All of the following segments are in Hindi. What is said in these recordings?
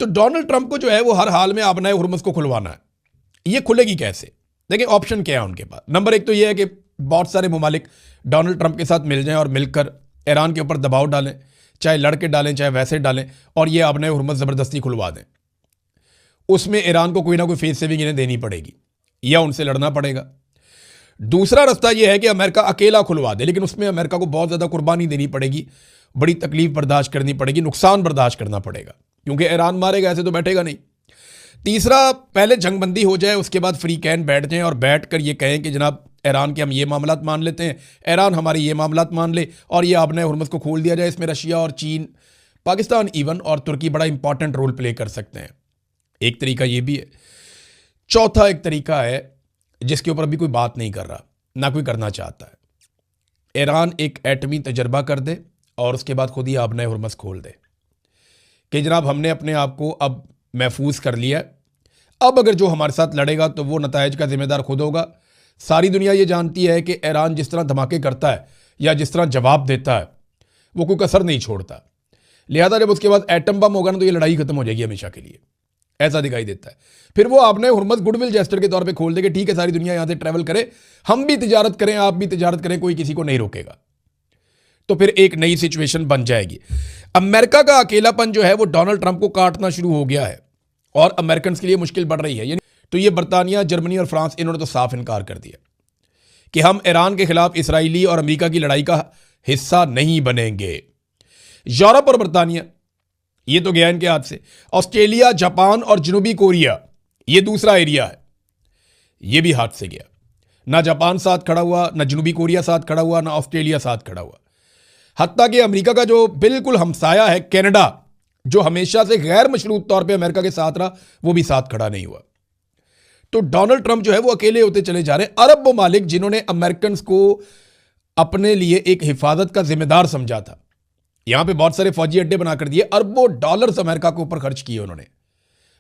तो डोनाल्ड ट्रंप को जो है वो हर हाल में आबनाए हुर्मुज़ को खुलवाना है। ये खुलेगी कैसे? देखिए ऑप्शन क्या है उनके पास। नंबर एक तो ये है कि बहुत सारे ममालिक डोनाल्ड ट्रंप के साथ मिल जाएं और मिलकर ईरान के ऊपर दबाव डालें, चाहे लड़के डालें चाहे वैसे डालें, और ये आबनाए हुर्मुज़ ज़बरदस्ती खुलवा दें। उसमें ईरान को कोई ना कोई फेस सेविंग इन्हें देनी पड़ेगी या उनसे लड़ना पड़ेगा। दूसरा रास्ता यह है कि अमेरिका अकेला खुलवा दे, लेकिन उसमें अमेरिका को बहुत ज़्यादा कुर्बानी देनी पड़ेगी, बड़ी तकलीफ बर्दाश्त करनी पड़ेगी, नुकसान बर्दाश्त करना पड़ेगा, क्योंकि ईरान मारेगा, ऐसे तो बैठेगा नहीं। तीसरा, पहले जंगबंदी हो जाए, उसके बाद फ्री कैन बैठ जाएं और बैठ कर ये कहें कि जनाब ईरान के हम ये मामलात मान लेते हैं, ईरान हमारे ये मामलात मान ले, और ये आबनाए हुर्मुज़ को खोल दिया जाए। इसमें रशिया और चीन, पाकिस्तान इवन और तुर्की बड़ा इंपॉर्टेंट रोल प्ले कर सकते हैं। एक तरीका ये भी है। चौथा एक तरीका है जिसके ऊपर अभी कोई बात नहीं कर रहा, ना कोई करना चाहता है। ईरान एक एटमी तजर्बा कर दे और उसके बाद खुद ही आबनाए हुर्मुज़ खोल दे कि जनाब हमने अपने आप को अब महफूज कर लिया, अब अगर जो हमारे साथ लड़ेगा तो वो नताइज का जिम्मेदार खुद होगा। सारी दुनिया ये जानती है कि ईरान जिस तरह धमाके करता है या जिस तरह जवाब देता है वो कोई कसर नहीं छोड़ता। लिहाजा जब उसके बाद एटम बम होगा ना तो ये लड़ाई खत्म हो जाएगी हमेशा के लिए, ऐसा दिखाई देता है। फिर वो आबनाए हुर्मुज़ गुडविल जेस्टर के तौर पे खोल देगा, ठीक है सारी दुनिया यहाँ से ट्रैवल करे, हम भी तिजारत करें, आप भी तिजारत करें, कोई किसी को नहीं रोकेगा। तो फिर एक नई सिचुएशन बन जाएगी। अमेरिका का अकेलापन जो है वो डोनाल्ड ट्रंप को काटना शुरू हो गया है और अमेरिकन के लिए मुश्किल बढ़ रही है। तो ये बरतानिया, जर्मनी और फ्रांस, इन्होंने तो साफ इनकार कर दिया कि हम ईरान के खिलाफ इसराइली और अमेरिका की लड़ाई का हिस्सा नहीं बनेंगे। यूरोप और बरतानिया ये तो गया इनके हाथ से। ऑस्ट्रेलिया, जापान और जनूबी कोरिया ये दूसरा एरिया है, ये भी हाथ से गया। ना जापान साथ खड़ा हुआ, ना जनूबी कोरिया साथ खड़ा हुआ, ना ऑस्ट्रेलिया साथ खड़ा हुआ। हत्ता कि अमेरिका का जो बिल्कुल हमसाया है कनाडा, जो हमेशा से गैर मशरूत तौर पे अमेरिका के साथ रहा, वो भी साथ खड़ा नहीं हुआ। तो डोनाल्ड ट्रंप जो है वो अकेले होते चले जा रहे हैं। अरब ममालिक जिन्होंने अमेरिकन को अपने लिए एक हिफाजत का जिम्मेदार समझा था, यहां पे बहुत सारे फौजी अड्डे बनाकर दिए, अरबों डॉलर्स अमेरिका के ऊपर खर्च किए उन्होंने,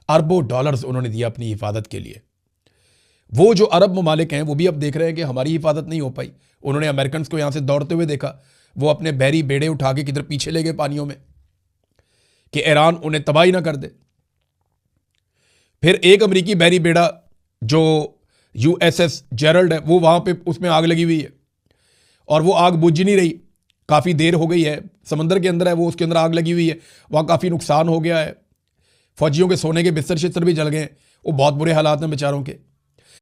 अरबों डॉलर्स उन्होंने दिया अपनी हिफाजत के लिए। वो जो अरब ममालिक हैं वो भी अब देख रहे हैं कि हमारी हिफाजत नहीं हो पाई। उन्होंने अमेरिकन को यहां से दौड़ते हुए देखा, वो अपने बहरी बेड़े उठा के किधर पीछे ले गए पानियों में कि ईरान उन्हें तबाही ना कर दे। फिर एक अमेरिकी बहरी बेड़ा जो यूएसएस जेरल्ड है, वो वहां पे उसमें आग लगी हुई है और वो आग बुझ नहीं रही, काफ़ी देर हो गई है, समंदर के अंदर है वो, उसके अंदर आग लगी हुई है, वहाँ काफ़ी नुकसान हो गया है। फौजियों के सोने के बिस्तर शिस्तर भी जल गए, वो बहुत बुरे हालात हैं बेचारों के।